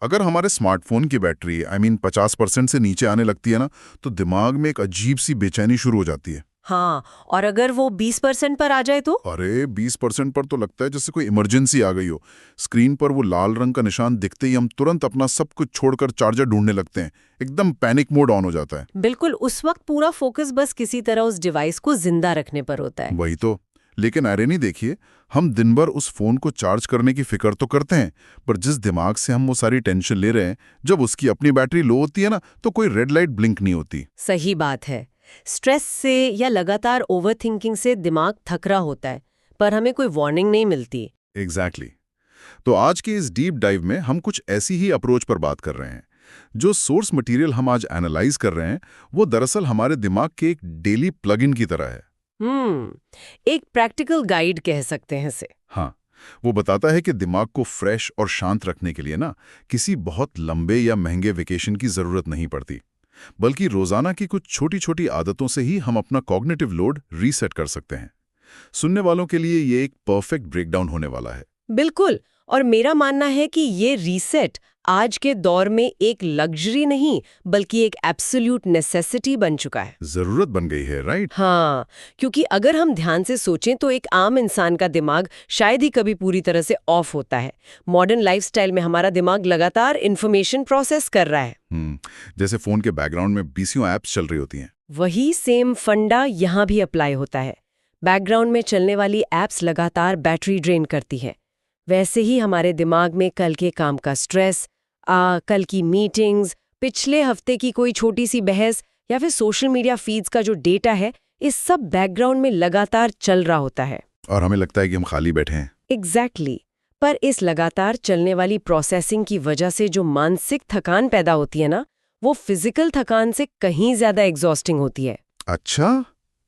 अगर हमारे स्मार्टफोन की बैटरी 50% से नीचे आने लगती है ना, तो दिमाग में एक अजीब सी बेचैनी शुरू हो जाती है। हाँ, और अगर वो 20% पर आ जाए तो? अरे 20% पर तो लगता है जैसे कोई इमरजेंसी आ गई हो। स्क्रीन पर वो लाल रंग का निशान दिखते ही हम तुरंत अपना सब कुछ छोड़कर चार्जर ढूंढने लगते हैं। एकदम पैनिक मोड ऑन हो जाता है। बिल्कुल, उस वक्त पूरा फोकस बस किसी तरह उस डिवाइस को जिंदा रखने पर होता है। वही तो। लेकिन आयरनी देखिए, हम दिन भर उस फोन को चार्ज करने की फिक्र तो करते हैं, पर जिस दिमाग से हम वो सारी टेंशन ले रहे हैं, जब उसकी अपनी बैटरी लो होती है ना, तो कोई रेड लाइट ब्लिंक नहीं होती। सही बात है। स्ट्रेस से या लगातार ओवरथिंकिंग से दिमाग थक रहा होता है, पर हमें कोई वार्निंग नहीं मिलती। एग्जैक्टली। तो आज की इस डीप डाइव में हम कुछ ऐसी ही अप्रोच पर बात कर रहे हैं। जो सोर्स मटेरियल हम आज एनालाइज कर रहे हैं, वो दरअसल हमारे दिमाग के एक डेली प्लग इन की तरह है। एक प्रैक्टिकल गाइड कह सकते हैं इसे। हाँ, वो बताता है कि दिमाग को फ्रेश और शांत रखने के लिए ना किसी बहुत लंबे या महंगे वेकेशन की जरूरत नहीं पड़ती, बल्कि रोजाना की कुछ छोटी छोटी आदतों से ही हम अपना कॉग्निटिव लोड रीसेट कर सकते हैं। सुनने वालों के लिए ये एक परफेक्ट ब्रेकडाउन होने वाला है। बिल्कुल, और मेरा मानना है कि ये रीसेट आज के दौर में एक लग्जरी नहीं, बल्कि एक एब्सोल्यूट नेसेसिटी बन चुका है। जरूरत बन गई है, राइट? हाँ, क्योंकि अगर हम ध्यान से सोचें तो एक आम इंसान का दिमाग शायद ही कभी पूरी तरह से ऑफ होता है। मॉडर्न लाइफस्टाइल में हमारा दिमाग लगातार इन्फॉर्मेशन प्रोसेस कर रहा है। जैसे फोन के बैकग्राउंड में बीसियों एप्स चल रही होती हैं। वही सेम फंडा यहाँ भी अप्लाई होता है। बैकग्राउंड में चलने वाली एप्स लगातार बैटरी ड्रेन करती है। वैसे ही हमारे दिमाग में कल के काम का स्ट्रेस, कल की मीटिंग्स, पिछले हफ्ते की कोई छोटी सी बहस या फिर सोशल मीडिया फीड्स का जो डेटा है, इस सब बैकग्राउंड में लगातार चल रहा होता है। और हमें लगता है कि हम खाली बैठे हैं। एग्जैक्टली। पर इस लगातार चलने वाली प्रोसेसिंग की वजह से जो मानसिक थकान पैदा होती है ना, वो फिजिकल थकान से कहीं ज्यादा एग्जॉस्टिंग होती है। अच्छा,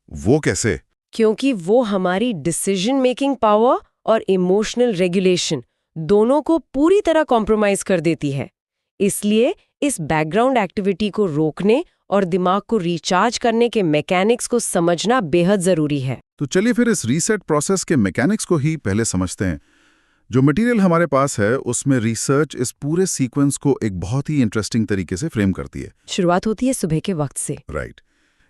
वो कैसे? क्योंकि वो हमारी डिसीजन मेकिंग पावर और इमोशनल रेगुलेशन दोनों को पूरी तरह कॉम्प्रोमाइज कर देती है। इसलिए इस बैकग्राउंड एक्टिविटी को रोकने और दिमाग को रिचार्ज करने के मैकेनिक्स को समझना बेहद जरूरी है। तो चलिए फिर इस रीसेट प्रोसेस के मैकेनिक्स को ही पहले समझते हैं। जो मटेरियल हमारे पास है, उसमें रिसर्च इस पूरे सीक्वेंस को एक बहुत ही इंटरेस्टिंग तरीके से फ्रेम करती है। शुरुआत होती है सुबह के वक्त से। राइट।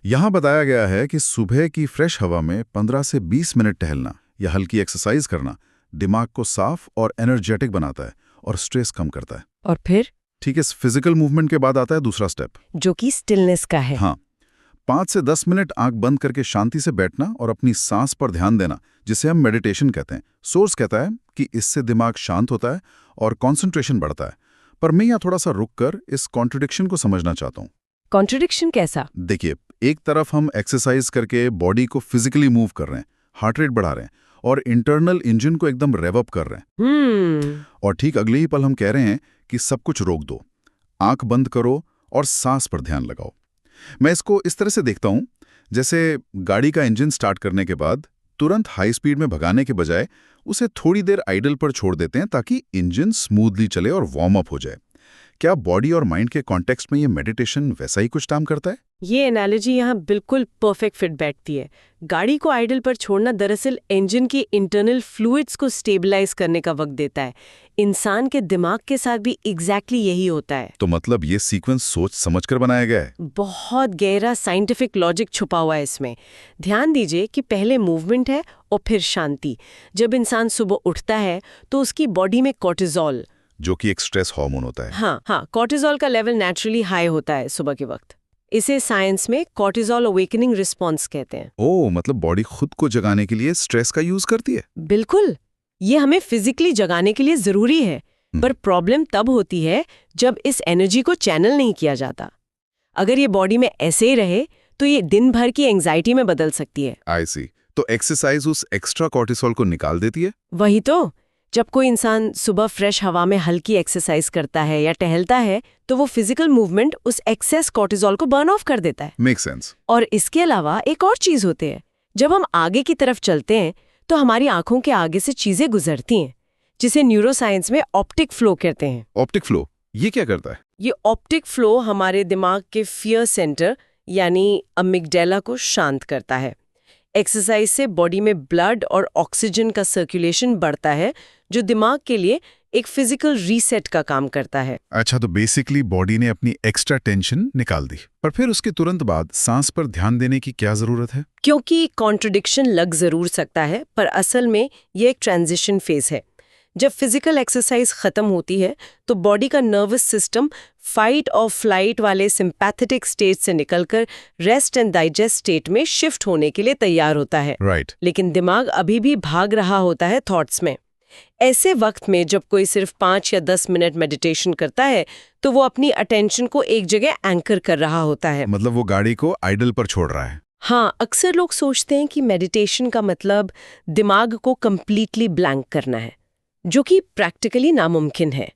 यहाँ बताया गया है कि सुबह की फ्रेश हवा में 15 से 20 मिनट टहलना या हल्की एक्सरसाइज करना दिमाग को साफ और एनर्जेटिक बनाता है और स्ट्रेस कम करता है। और फिर ठीक है, इस फिजिकल मूवमेंट के बाद आता है दूसरा स्टेप, जो कि स्टिलनेस का है। हाँ, 5 से 10 मिनट आंख बंद करके शांति से बैठना और अपनी सांस पर ध्यान देना, जिसे हम मेडिटेशन कहते हैं। सोर्स कहता है कि इससे दिमाग शांत होता है और कंसंट्रेशन बढ़ता है। पर मैं यहाँ थोड़ा सा रुक कर इस कॉन्ट्रडिक्शन को समझना चाहता हूँ। कॉन्ट्रडिक्शन कैसा? देखिए, एक तरफ हम एक्सरसाइज करके बॉडी को फिजिकली मूव कर रहे हैं, हार्ट रेट बढ़ा रहे हैं और इंटरनल इंजन को एकदम रेव अप कर रहे हैं। और ठीक अगले ही पल हम कह रहे हैं कि सब कुछ रोक दो, आंख बंद करो और सांस पर ध्यान लगाओ। मैं इसको इस तरह से देखता हूं, जैसे गाड़ी का इंजन स्टार्ट करने के बाद तुरंत हाई स्पीड में भगाने के बजाय उसे थोड़ी देर आइडल पर छोड़ देते हैं ताकि इंजन स्मूथली चले और वार्म अप हो जाए। क्या बॉडी और माइंड के कॉन्टेक्स्ट में ये मेडिटेशन वैसा ही कुछ काम करता है? ये एनालॉजी यहाँ बिल्कुल परफेक्ट फिट बैठती है। गाड़ी को आइडल पर छोड़ना दरअसल इंजन की इंटरनल फ्लूइड्स को स्टेबलाइज करने का वक्त देता है। इंसान के दिमाग के साथ भी एग्जैक्टली यही होता है। तो मतलब ये सीक्वेंस सोच समझकर बनाया गया है। बहुत गहरा साइंटिफिक लॉजिक छुपा हुआ है इसमें। ध्यान दीजिए कि पहले मूवमेंट है और फिर शांति। जब इंसान सुबह उठता है तो उसकी बॉडी में कॉर्टिजोल, जो कि एक स्ट्रेस हार्मोन होता है। हाँ, कॉर्टिजोल का लेवल नेचुरली हाई होता है सुबह के वक्त। इसे साइंस में कॉर्टिजोल अवेकनिंग रिस्पॉन्स कहते हैं। ओह, मतलब बॉडी खुद को जगाने के लिए स्ट्रेस का यूज करती है। बिल्कुल, ये हमें फिजिकली जगाने के लिए जरूरी है, पर प्रॉब्लम तब होती है जब इस एनर्जी को चैनल नहीं किया जाता। अगर ये बॉडी में ऐसे ही रहे तो ये दिन भर की एंजाइटी में बदल सकती है। आई सी। तो एक्सरसाइज उस एक्स्ट्रा कॉर्टिसोल को निकाल देती है। वही तो, जब कोई इंसान सुबह फ्रेश हवा में हल्की एक्सरसाइज करता है या टहलता है तो वो फिजिकल मूवमेंट उस एक्सेस कॉर्टिसोल को बर्न ऑफ कर देता है। Make sense. और इसके अलावा एक और चीज होती है, जब हम आगे की तरफ चलते हैं तो हमारी आंखों के आगे से चीजें गुजरती हैं, जिसे न्यूरोसाइंस में ऑप्टिक फ्लो कहते हैं। ऑप्टिक फ्लो, ये क्या करता है? ये ऑप्टिक फ्लो हमारे दिमाग के फियर सेंटर यानी अमिगडाला को शांत करता है। एक्सरसाइज से बॉडी में ब्लड और ऑक्सीजन का सर्कुलेशन बढ़ता है, जो दिमाग के लिए एक फिजिकल रीसेट का काम करता है। अच्छा, तो बेसिकली बॉडी ने अपनी एक्स्ट्रा टेंशन निकाल दी, पर फिर उसके तुरंत बाद सांस पर ध्यान देने की क्या जरूरत है? क्योंकि कॉन्ट्रडिक्शन लग जरूर सकता है, पर असल में ये एक ट्रांजिशन फेज है। जब फिजिकल एक्सरसाइज खत्म होती है तो बॉडी का नर्वस सिस्टम फाइट और फ्लाइट वाले सिंपैथेटिक स्टेट से निकलकर रेस्ट एंड डाइजेस्ट स्टेट में शिफ्ट होने के लिए तैयार होता है। राइट। लेकिन दिमाग अभी भी भाग रहा होता है थॉट्स में। ऐसे वक्त में जब कोई सिर्फ 5 या 10 मिनट मेडिटेशन करता है तो वो अपनी अटेंशन को एक जगह एंकर कर रहा होता है। मतलब वो गाड़ी को आइडल पर छोड़ रहा है। हाँ, अक्सर लोग सोचते हैं कि मेडिटेशन का मतलब दिमाग को कंप्लीटली ब्लैंक करना है, जो कि प्रैक्टिकली नामुमकिन है।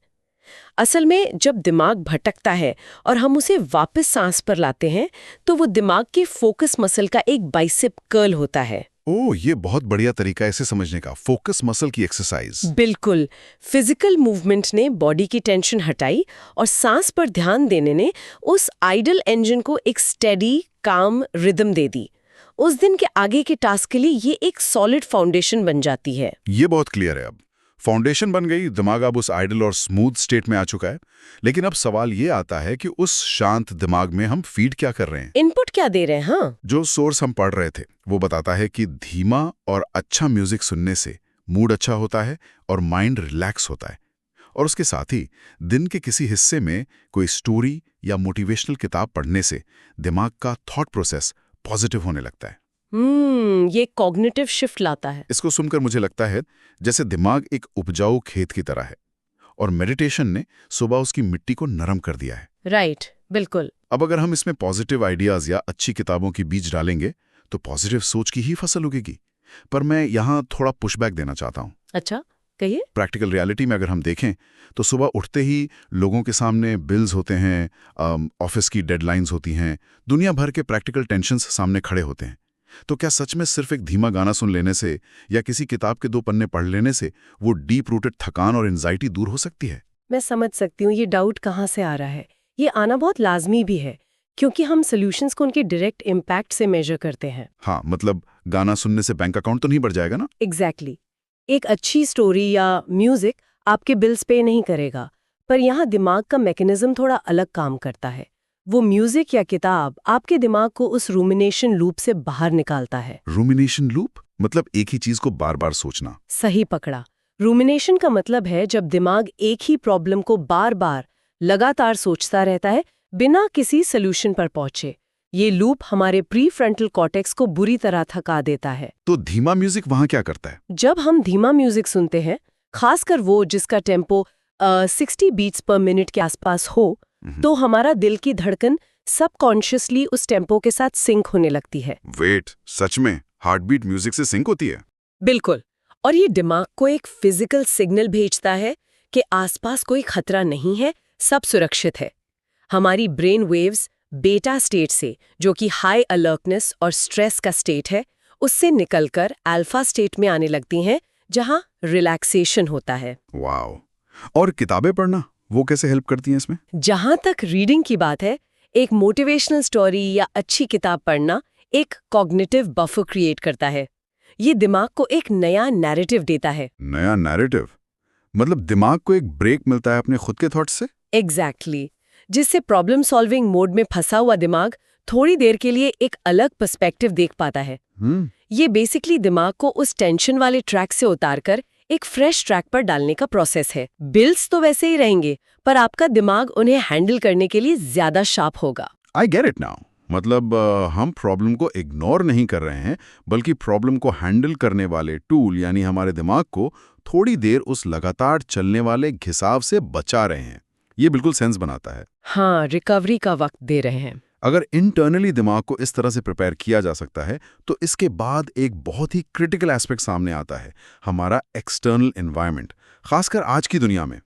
असल में जब दिमाग भटकता है और हम उसे वापस सांस पर लाते हैं तो वो दिमाग के फोकस मसल का एक बाइसेप कर्ल होता है। ओह, ये बहुत बढ़िया तरीका है इसे समझने का, फोकस मसल की एक्सरसाइज। बिल्कुल। फिजिकल मूवमेंट ने बॉडी की टेंशन हटाई और सांस पर ध्यान देने ने उस आइडल इंजन को एक स्टेडी काम रिदम दे दी। उस दिन के आगे के टास्क के लिए ये एक सॉलिड फाउंडेशन बन जाती है। ये बहुत क्लियर है। अब फाउंडेशन बन गई, दिमाग अब उस आइडल और स्मूथ स्टेट में आ चुका है। लेकिन अब सवाल ये आता है कि उस शांत दिमाग में हम फीड क्या कर रहे हैं, इनपुट क्या दे रहे हैं? हाँ, जो सोर्स हम पढ़ रहे थे वो बताता है कि धीमा और अच्छा म्यूजिक सुनने से मूड अच्छा होता है और माइंड रिलैक्स होता है। और उसके साथ ही दिन के किसी हिस्से में कोई स्टोरी या मोटिवेशनल किताब पढ़ने से दिमाग का थॉट प्रोसेस पॉजिटिव होने लगता है। ये कॉग्निटिव शिफ्ट लाता है। इसको सुनकर मुझे लगता है जैसे दिमाग एक उपजाऊ खेत की तरह है और मेडिटेशन ने सुबह उसकी मिट्टी को नरम कर दिया है। राइट, बिल्कुल। अब अगर हम इसमें पॉजिटिव आइडियाज या अच्छी किताबों की बीज डालेंगे तो पॉजिटिव सोच की ही फसल उगेगी। पर मैं यहाँ थोड़ा पुशबैक देना चाहता हूँ। अच्छा, कहिए। प्रैक्टिकल रियलिटी में अगर हम देखें तो सुबह उठते ही लोगों के सामने बिल्स होते हैं, ऑफिस की डेडलाइंस होती हैं, दुनिया भर के प्रैक्टिकल टेंशन्स सामने खड़े होते हैं। तो क्या सच में सिर्फ एक धीमा गाना सुन लेने से या किसी किताब के 2 पन्ने पढ़ लेने से वो डीप रूटेड थकान और एंजाइटी दूर हो सकती है? मैं समझ सकती हूँ ये डाउट कहाँ से आ रहा है। ये आना बहुत लाजमी भी है, क्योंकि हम सॉल्यूशंस को उनके डायरेक्ट इम्पैक्ट से मेजर करते हैं। हाँ, मतलब गाना सुनने से बैंक अकाउंट तो नहीं बढ़ जाएगा ना? एग्जैक्टली। एक अच्छी स्टोरी या म्यूजिक आपके बिल्स पे नहीं करेगा, पर यहाँ दिमाग का मैकेनिज्म थोड़ा अलग काम करता है। वो म्यूजिक या किताब आपके दिमाग को उस रूमिनेशन लूप से बाहर निकालता है। रूमिनेशन लूप मतलब एक ही चीज को बार बार सोचना? सही पकड़ा। रूमिनेशन का मतलब है जब दिमाग एक ही प्रॉब्लम को बार बार लगातार सोचता रहता है बिना किसी सोल्यूशन पर पहुंचे। ये लूप हमारे प्री फ्रंटल कॉर्टेक्स को बुरी तरह थका देता है। तो धीमा म्यूजिक वहां क्या करता है? जब हम धीमा म्यूजिक सुनते हैं, खासकर वो जिसका टेम्पो 60 बीट्स पर मिनट के आसपास हो, तो हमारा दिल की धड़कन सबकॉन्शियसली उस टेम्पो के साथ सिंक होने लगती है। वेट, सच में हार्ट बीट म्यूजिक से सिंक होती है? बिल्कुल। और ये दिमाग को एक फिजिकल सिग्नल भेजता है कि आसपास कोई खतरा नहीं है, सब सुरक्षित है। हमारी ब्रेन वेव्स बीटा स्टेट से, जो कि हाई अलर्टनेस और स्ट्रेस का स्टेट है, उससे निकलकर अल्फा स्टेट में आने लगती हैं, जहां रिलैक्सेशन होता है। वाओ। और किताबें पढ़ना, वो कैसे हेल्प करती हैं इसमें? जहां तक रीडिंग की बात है, एक मोटिवेशनल स्टोरी या अच्छी किताब पढ़ना एक कॉग्निटिव बफर क्रिएट करता है। ये दिमाग को एक नया नैरेटिव देता है। नया नैरेटिव? मतलब दिमाग को एक ब्रेक मिलता है अपने खुद के थॉट्स से? एग्जैक्टली। जिससे प्रॉब्लम सॉल्विंग मोड में फंसा हुआ दिमाग थोड़ी देर के लिए एक अलग पर्सपेक्टिव देख पाता है। ये बेसिकली दिमाग को उस टेंशन वाले ट्रैक से उतारकर एक फ्रेश ट्रैक पर डालने का प्रोसेस है। बिल्स तो वैसे ही रहेंगे, पर आपका दिमाग उन्हें हैंडल करने के लिए ज्यादा शार्प होगा। I get it now. मतलब हम प्रॉब्लम को इग्नोर नहीं कर रहे हैं, बल्कि प्रॉब्लम को हैंडल करने वाले टूल यानी हमारे दिमाग को थोड़ी देर उस लगातार चलने वाले घिसाव से बचा रहे हैं। ये बिल्कुल सेंस बनाता है। हाँ, रिकवरी का वक्त दे रहे हैं। अगर इंटरनली दिमाग को इस तरह से प्रिपेयर किया जा सकता है तो इसके बाद एक बहुत ही क्रिटिकल एस्पेक्ट सामने आता है, हमारा एक्सटर्नल एनवायरनमेंट, खासकर आज की दुनिया में।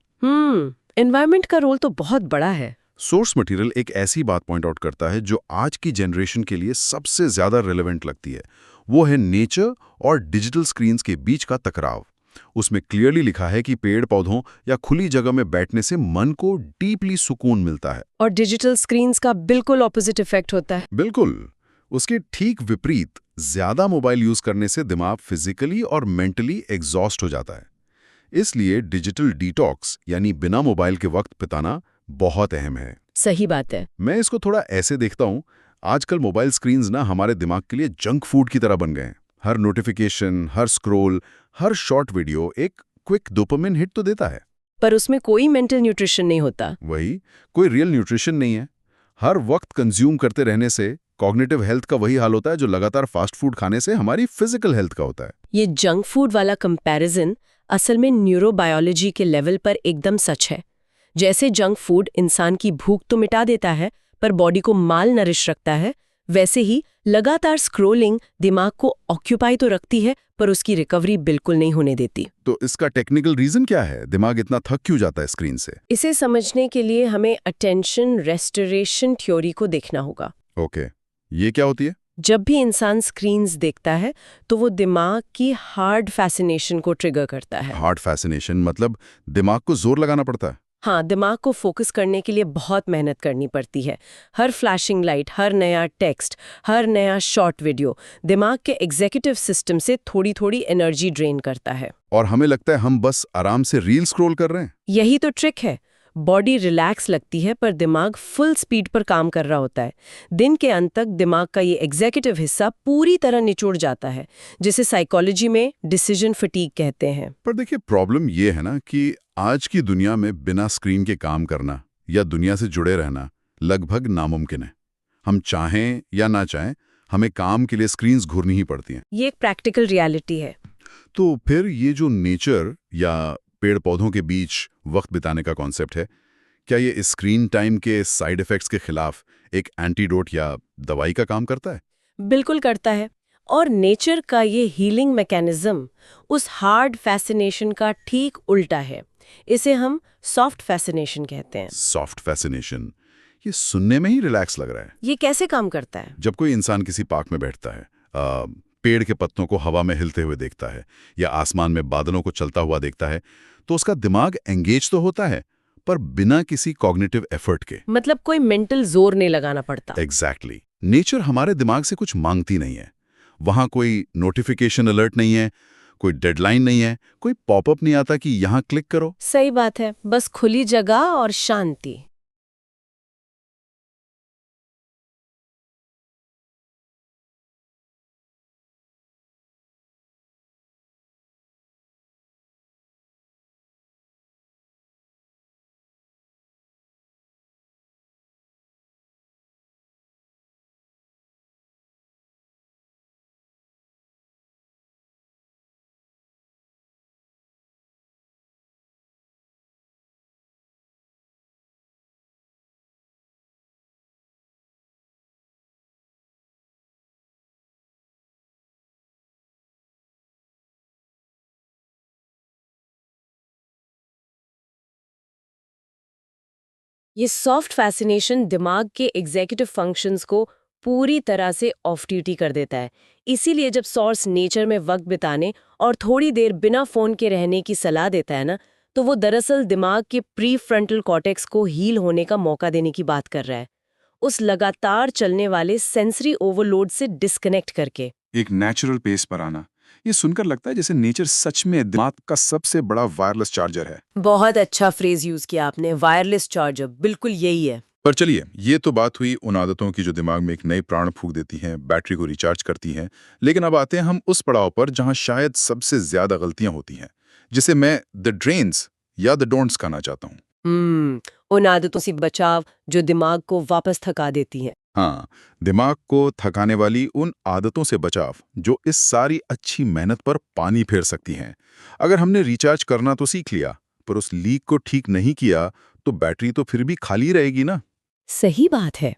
एनवायरनमेंट का रोल तो बहुत बड़ा है। सोर्स मटेरियल एक ऐसी बात पॉइंट आउट करता है जो आज की जनरेशन के लिए सबसे ज्यादा रिलेवेंट लगती है। वो है नेचर और डिजिटल स्क्रीन्स के बीच का टकराव। उसमें क्लियरली लिखा है कि पेड़ पौधों या खुली जगह में बैठने से मन को डीपली सुकून मिलता है, और डिजिटल स्क्रीन्स का बिल्कुल ऑपोजिट इफेक्ट होता है। बिल्कुल उसके ठीक विपरीत, ज्यादा मोबाइल यूज करने से दिमाग फिजिकली और मेंटली एग्जॉस्ट हो जाता है। इसलिए डिजिटल डिटॉक्स यानी बिना मोबाइल के वक्त बिताना बहुत अहम है। सही बात है। मैं इसको थोड़ा ऐसे देखता हूँ, आजकल मोबाइल स्क्रीन्स ना हमारे दिमाग के लिए जंक फूड की तरह बन गए हैं। हर नोटिफिकेशन, हर स्क्रॉल, हर शॉर्ट वीडियो एक क्विक डोपामिन हिट तो देता है, पर उसमें कोई मेंटल न्यूट्रिशन नहीं होता। वही कोई रियल न्यूट्रिशन नहीं है। हर वक्त कंज्यूम करते रहने से कॉग्निटिव हेल्थ का वही हाल होता है जो लगातार फास्ट फूड खाने से हमारी फिजिकल हेल्थ का होता है। ये जंक फूड वाला कंपैरिजन असल में न्यूरोबायोलॉजी के लेवल पर एकदम सच है। जैसे जंक फूड इंसान की भूख तो मिटा देता है पर बॉडी को माल नरिश रखता है, वैसे ही लगातार स्क्रोलिंग दिमाग को ऑक्यूपाई तो रखती है पर उसकी रिकवरी बिल्कुल नहीं होने देती। तो इसका टेक्निकल रीजन क्या है? दिमाग इतना थक क्यों जाता है स्क्रीन से? इसे समझने के लिए हमें अटेंशन रेस्टोरेशन थ्योरी को देखना होगा। ओके, ये क्या होती है? जब भी इंसान स्क्रीन्स देखता है तो वो दिमाग की हार्ड फैसिनेशन को ट्रिगर करता है। हार्ड फैसिनेशन मतलब दिमाग को जोर लगाना पड़ता है? हाँ, दिमाग को फोकस करने के लिए बहुत मेहनत करनी पड़ती है। हर फ्लैशिंग लाइट, हर नया टेक्स्ट, हर नया शॉर्ट वीडियो दिमाग के एग्जीक्यूटिव सिस्टम से थोड़ी थोड़ी एनर्जी ड्रेन करता है। और हमें लगता है हम बस आराम से रील स्क्रॉल कर रहे हैं। यही तो ट्रिक है। बॉडी रिलैक्स लगती है पर दिमाग फुल स्पीड पर काम कर रहा होता है। दिन के अंत तक दिमाग का ये एग्जीक्यूटिव हिस्सा पूरी तरह निचोड़ जाता है, जिसे साइकोलॉजी में डिसीजन फटीग कहते हैं। पर देखिए, प्रॉब्लम ये है ना कि आज की दुनिया में बिना स्क्रीन के काम करना या दुनिया से जुड़े रहना लगभग नामुमकिन है। हम चाहें या ना चाहें, हमें काम के लिए स्क्रीन्स घूरनी ही पड़ती हैं। ये एक प्रैक्टिकल रियलिटी है। तो फिर ये जो नेचर या पेड़ पौधों के बीच वक्त बिताने का कॉन्सेप्ट है, क्या ये स्क्रीन टाइम के साइड इफेक्ट्स के खिलाफ एक एंटीडोट या दवाई का काम करता है? बिल्कुल करता है। और नेचर का ये हीलिंग मैकेनिज्म उस हार्ड फैसिनेशन का ठीक उल्टा है। इसे हम सॉफ्ट फैसिनेशन कहते हैं। सॉफ्ट फैसिनेशन, ये सुनने में ही रिलैक्स लग रहा है। ये कैसे काम करता है? जब कोई इंसान किसी पार्क में बैठता है, पेड़ के पत्तों को हवा में हिलते हुए देखता है या आसमान में बादलों को चलता हुआ देखता है, तो उसका दिमाग एंगेज तो होता है, पर बिना किसी कॉग्निटिव एफर्ट के। मतलब कोई मेंटल जोर नहीं लगाना पड़ता। एग्जैक्टली। नेचर हमारे दिमाग से कुछ मांगती नहीं है। वहां कोई नोटिफिकेशन अलर्ट नहीं है, कोई डेडलाइन नहीं है, कोई पॉपअप नहीं आता कि यहां क्लिक करो। सही बात है, बस खुली जगह और शांति। ये सॉफ्ट फैसिनेशन दिमाग के एग्जीक्यूटिव फंक्शंस को पूरी तरह से ऑफ ड्यूटी कर देता है। इसीलिए जब सोर्स नेचर में वक्त बिताने और थोड़ी देर बिना फोन के रहने की सलाह देता है ना, तो वो दरअसल दिमाग के प्री फ्रंटल कॉर्टेक्स को हील होने का मौका देने की बात कर रहा है, उस लगातार चलने वाले सेंसरी ओवरलोड से डिस्कनेक्ट करके एक नेचुरल पेस पर आना। ये सुनकर लगता है जैसे नेचर सच में दिमाग का सबसे बड़ा वायरलेस चार्जर है। बहुत अच्छा फ्रेज यूज किया आपने, वायरलेस चार्जर, बिल्कुल यही है। पर चलिए, ये तो बात हुई उन आदतों की जो दिमाग में एक नई प्राण फूंक देती हैं, बैटरी को रिचार्ज करती हैं। लेकिन अब आते हैं हम उस पड़ाव पर जहां शायद सबसे ज्यादा गलतियां होती हैं, जिसे मैं द ड्रेन्स या द डोंट्स कहना चाहता हूँ। उन आदतों से बचाव जो दिमाग को वापस थका देती हैं। हाँ, दिमाग को थकाने वाली उन आदतों से बचाव जो इस सारी अच्छी मेहनत पर पानी फेर सकती हैं। अगर हमने रिचार्ज करना तो सीख लिया, पर उस लीक को ठीक नहीं किया, तो बैटरी तो फिर भी खाली रहेगी ना। सही बात है।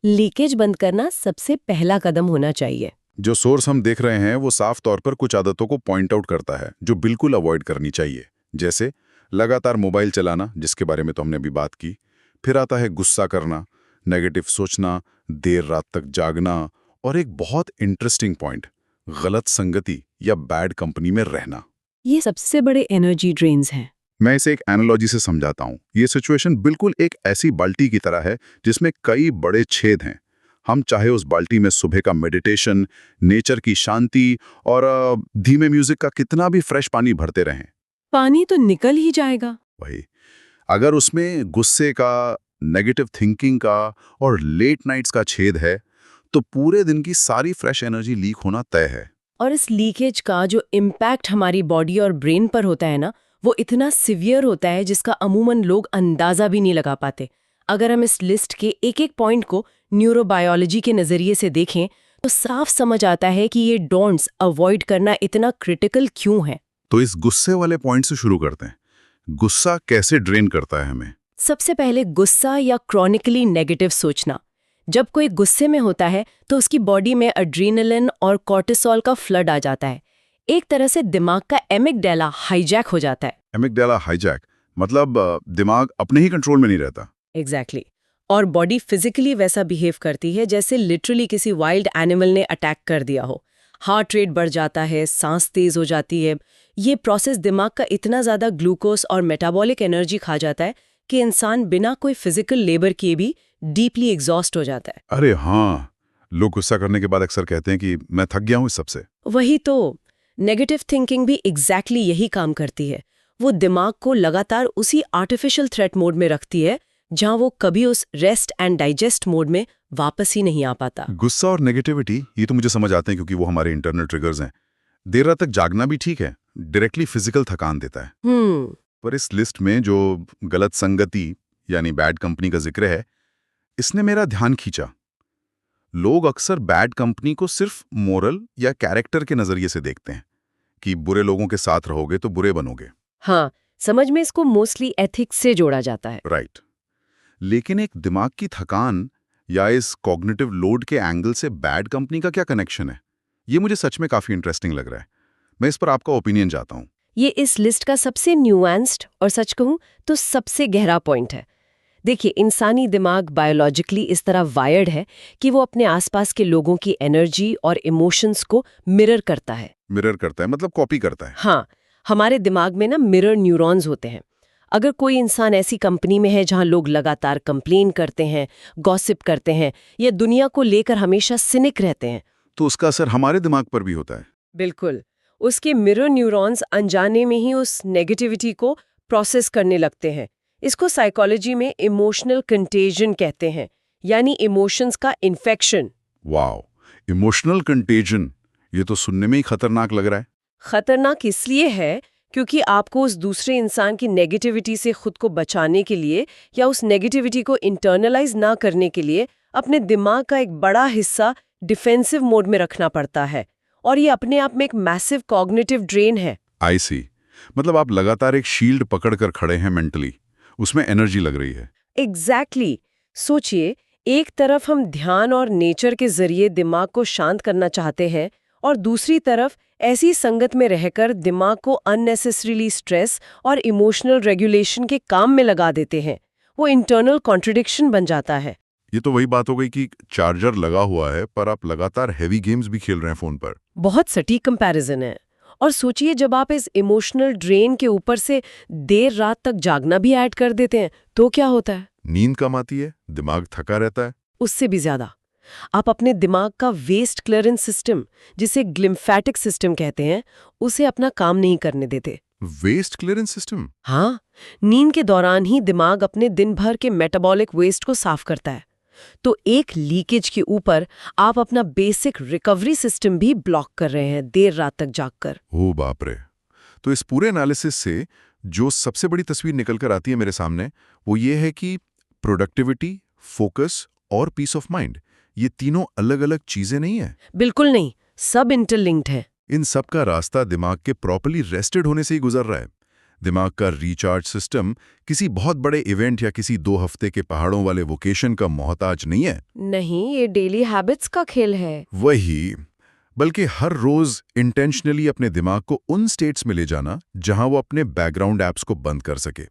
लीकेज बंद करना सबसे पहला कदम होना चाहिए। जो सोर्स हम देख रहे हैं वो साफ तौर पर कुछ आदतों को पॉइंट आउट करता है जो बिल्कुल अवॉइड करनी चाहिए, जैसे लगातार मोबाइल चलाना, जिसके बारे में तो हमने अभी बात की। फिर आता है गुस्सा करना, नेगेटिव सोचना, देर रात तक जागना, और एक बहुत इंटरेस्टिंग पॉइंट, गलत संगति या बैड कंपनी में रहना। ये सबसे बड़े एनर्जी ड्रेन्स हैं। मैं इसे एक एनालॉजी से समझाता हूँ। ये सिचुएशन बिल्कुल एक ऐसी बाल्टी की तरह है जिसमें कई बड़े छेद हैं। हम चाहे उस बाल्टी में सुबह का मेडिटेशन, नेचर की शांति और धीमे म्यूजिक का कितना भी फ्रेश पानी भरते रहें, पानी तो निकल ही जाएगा। वही, अगर उसमें गुस्से का, नेगेटिव थिंकिंग का और लेट नाइट्स का छेद है तो पूरे दिन की सारी फ्रेश एनर्जी लीक होना तय है। और इस लीकेज का जो इम्पैक्ट हमारी बॉडी और ब्रेन पर होता है ना, वो इतना सिवियर होता है जिसका अमूमन लोग अंदाजा भी नहीं लगा पाते। अगर हम इस लिस्ट के एक एक पॉइंट को न्यूरोबायोलॉजी के नज़रिए से देखें तो साफ समझ आता है कि ये डोंट्स अवॉइड करना इतना क्रिटिकल क्यों है। तो इस गुस्से वाले पॉइंट से शुरू करते हैं। गुस्सा कैसे ड्रेन करता है हमें? सबसे पहले गुस्सा या क्रॉनिकली नेगेटिव सोचना। जब कोई गुस्से में होता है तो उसकी बॉडी में एड्रेनालिन और कॉर्टिसोल का फ्लड आ जाता है। एक तरह से दिमाग का एमिगडाला हाईजैक हो जाता है। एमिगडाला हाईजैक मतलब दिमाग अपने ही कंट्रोल में नहीं रहता। एग्जैक्टली। और बॉडी फिजिकली वैसा बिहेव करती है जैसे लिटरली किसी वाइल्ड एनिमल ने अटैक कर दिया हो। हार्ट रेट बढ़ जाता है, सांस तेज हो जाती है। ये प्रोसेस दिमाग का इतना ज़्यादा ग्लूकोज और मेटाबॉलिक एनर्जी खा जाता है कि इंसान बिना कोई फिजिकल लेबर किए भी डीपली एग्जॉस्ट हो जाता है। अरे हाँ, लोग गुस्सा करने के बाद अक्सर कहते हैं कि मैं थक गया हूँ इस सबसे। वही तो, नेगेटिव थिंकिंग भी एग्जैक्टली यही काम करती है। वो दिमाग को लगातार उसी आर्टिफिशियल थ्रेट मोड में रखती है जहां वो कभी उस रेस्ट एंड डाइजेस्ट मोड में वापस ही नहीं आ पाता। गुस्सा और नेगेटिविटी ये तो मुझे समझ आते हैं क्योंकि वो हमारे इंटरनल ट्रिगर्स हैं। देर रात तक जागना भी ठीक है, डायरेक्टली फिजिकल थकान देता है। पर इस लिस्ट में जो गलत संगति यानी बैड कंपनी का जिक्र है, इसने मेरा ध्यान खींचा। लोग अक्सर बैड कंपनी को सिर्फ मोरल या कैरेक्टर के नजरिए से देखते हैं कि बुरे लोगों के साथ रहोगे तो बुरे बनोगे। हाँ, समझ में इसको मोस्टली एथिक्स से जोड़ा जाता है। राइट। लेकिन एक दिमाग की थकान या इस कॉग्निटिव लोड के एंगल से बैड कंपनी का क्या कनेक्शन है? ये मुझे सच में काफी इंटरेस्टिंग लग रहा है। मैं इस पर आपका ओपिनियन चाहता हूँ। ये इस लिस्ट का सबसे न्यूएंस्ड और सच कहूं तो सबसे गहरा पॉइंट है। देखिए, इंसानी दिमाग बायोलॉजिकली इस तरह वायर्ड है कि वो अपने आसपास के लोगों की एनर्जी और इमोशंस को मिरर करता है। मिरर करता है मतलब कॉपी करता है। हाँ, हमारे दिमाग में ना मिरर न्यूरॉन्स होते हैं। अगर कोई इंसान ऐसी कंपनी में है जहां लोग लगातार कंप्लेन करते हैं, गॉसिप करते हैं या दुनिया को लेकर हमेशा सिनिक रहते हैं, तो उसका असर हमारे दिमाग पर भी होता है। बिल्कुल, उसके मिरर न्यूरॉन्स अनजाने में ही उस नेगेटिविटी को प्रोसेस करने लगते हैं। इसको साइकोलॉजी में इमोशनल कंटेजन कहते हैं, यानी इमोशंस का इन्फेक्शन। वाओ, इमोशनल कंटेजन, ये तो सुनने में ही खतरनाक लग रहा है। खतरनाक इसलिए है क्योंकि आपको उस दूसरे इंसान की नेगेटिविटी से खुद को बचाने के लिए या उस नेगेटिविटी को इंटरनलाइज ना करने के लिए अपने दिमाग का एक बड़ा हिस्सा डिफेंसिव मोड में रखना पड़ता है। और ये अपने आप में एक मैसिव कॉग्निटिव ड्रेन है। आई सी, मतलब आप लगातार एक शील्ड पकड़कर खड़े हैं मेंटली, उसमें एनर्जी लग रही है। एग्जैक्टली। सोचिए, एक तरफ हम ध्यान और नेचर के जरिए दिमाग को शांत करना चाहते हैं और दूसरी तरफ ऐसी संगत में रहकर दिमाग को अननेसेसरीली स्ट्रेस और इमोशनल रेगुलेशन के काम में लगा देते हैं। वो इंटरनल कॉन्ट्रडिक्शन बन जाता है। ये तो वही बात हो गई कि चार्जर लगा हुआ है पर आप लगातार हैवी गेम्स भी खेल रहे हैं फोन पर। बहुत सटीक कंपैरिजन है। और सोचिए, जब आप इस इमोशनल ड्रेन के ऊपर से देर रात तक जागना भी ऐड कर देते हैं तो क्या होता है? नींद कम आती है, दिमाग थका रहता है। उससे भी ज्यादा, आप अपने दिमाग का वेस्ट क्लियरेंस सिस्टम, जिसे ग्लिम्फेटिक सिस्टम कहते हैं, उसे अपना काम नहीं करने देते। Waste clearance system? हाँ, नींद के दौरान ही दिमाग अपने दिन भर के मेटाबॉलिक वेस्ट को साफ करता है। तो एक लीकेज के ऊपर आप अपना बेसिक रिकवरी सिस्टम भी ब्लॉक कर रहे हैं देर रात तक जागकर। ओ बाप रे। तो इस पूरे एनालिसिस से जो सबसे बड़ी तस्वीर निकल कर आती है मेरे सामने, वो ये है कि प्रोडक्टिविटी, फोकस और पीस ऑफ माइंड, ये तीनों अलग अलग चीजें नहीं है। बिल्कुल नहीं, सब इंटरलिंक्ड है। इन सब का रास्ता दिमाग के प्रॉपर्ली रेस्टेड होने से ही गुजर रहा है। दिमाग का रिचार्ज सिस्टम किसी बहुत बड़े इवेंट या किसी 2 हफ्ते के पहाड़ों वाले वोकेशन का मोहताज नहीं है। नहीं, ये डेली हैबिट्स का खेल है। वही, बल्कि हर रोज इंटेंशनली अपने दिमाग को उन स्टेट्स में ले जाना जहां वो अपने बैकग्राउंड ऐप्स को बंद कर सके।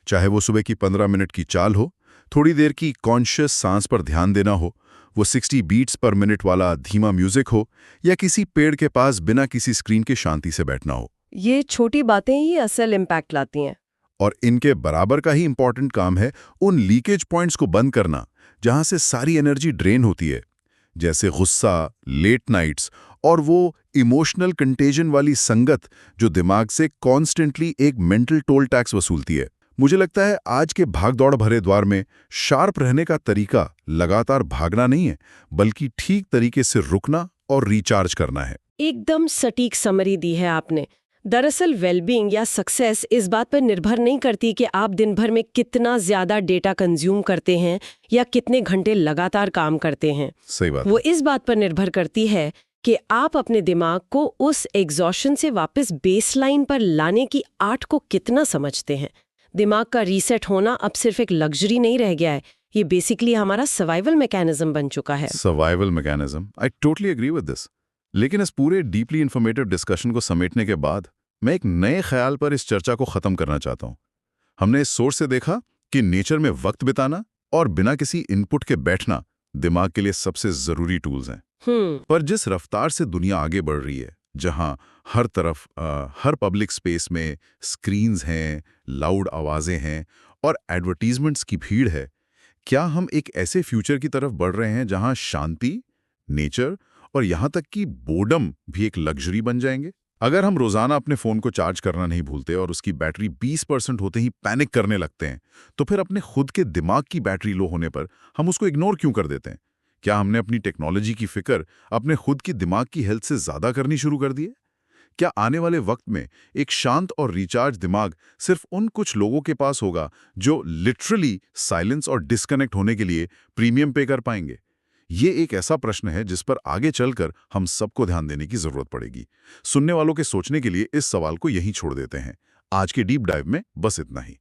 चाहे वो सुबह की 15 मिनट की चाल हो, थोड़ी देर की कॉन्शियस सांस पर ध्यान देना हो, वो 60 बीट्स पर मिनट वाला धीमा म्यूजिक हो, या किसी पेड़ के पास बिना किसी स्क्रीन के शांति से बैठना हो। ये छोटी बातें ही असल इम्पैक्ट लाती हैं। और इनके बराबर का ही इंपॉर्टेंट काम है उन लीकेज पॉइंट्स को बंद करना जहां से सारी एनर्जी ड्रेन होती है, जैसे गुस्सा, लेट नाइट्स और वो इमोशनल कंटेजन वाली संगत जो दिमाग से कॉन्स्टेंटली एक मेंटल टोल टैक्स वसूलती है। मुझे लगता है आज के भागदौड़ भरे द्वार में शार्प रहने का तरीका लगातार भागना नहीं है, बल्कि ठीक तरीके से रुकना और रिचार्ज करना है। एकदम सटीक समरी दी है आपने। दरअसल वेलबींग या सक्सेस इस बात पर निर्भर नहीं करती कि आप दिन भर में कितना ज्यादा डेटा कंज्यूम करते हैं या कितने घंटे लगातार काम करते हैं। सही बात। वो इस बात पर निर्भर करती है कि आप अपने दिमाग को उस एग्जॉशन से वापस बेसलाइन पर लाने की आर्ट को कितना समझते हैं। दिमाग का रीसेट होना अब सिर्फ एक लग्जरी नहीं रह गया है, ये बेसिकली हमारा सर्वाइवल मैकेनिज्म बन चुका है। Survival mechanism, I totally agree with this. लेकिन इस पूरे डीपली इन्फॉर्मेटिव डिस्कशन को समेटने के बाद मैं एक नए ख्याल पर इस चर्चा को खत्म करना चाहता हूं। हमने इस सोर्स से देखा कि नेचर में वक्त बिताना और बिना किसी इनपुट के बैठना दिमाग के लिए सबसे जरूरी टूल्स हैं। पर जिस रफ्तार से दुनिया आगे बढ़ रही है, जहां हर तरफ हर पब्लिक स्पेस में स्क्रीन्स हैं, लाउड आवाजें हैं और एडवर्टीजमेंट्स की भीड़ है, क्या हम एक ऐसे फ्यूचर की तरफ बढ़ रहे हैं जहां शांति, नेचर और यहां तक कि बोर्डम भी एक लग्जरी बन जाएंगे? अगर हम रोजाना अपने फोन को चार्ज करना नहीं भूलते और उसकी बैटरी 20% होते ही पैनिक करने लगते हैं, तो फिर अपने खुद के दिमाग की बैटरी लो होने पर हम उसको इग्नोर क्यों कर देते हैं? क्या हमने अपनी टेक्नोलॉजी की फिक्र अपने खुद की दिमाग की हेल्थ से ज्यादा करनी शुरू कर दी है? क्या आने वाले वक्त में एक शांत और रिचार्ज दिमाग सिर्फ उन कुछ लोगों के पास होगा जो लिटरली साइलेंस और डिस्कनेक्ट होने के लिए प्रीमियम पे कर पाएंगे? ये एक ऐसा प्रश्न है जिस पर आगे चलकर हम सबको ध्यान देने की जरूरत पड़ेगी। सुनने वालों के सोचने के लिए इस सवाल को यहीं छोड़ देते हैं। आज के डीप डाइव में बस इतना ही।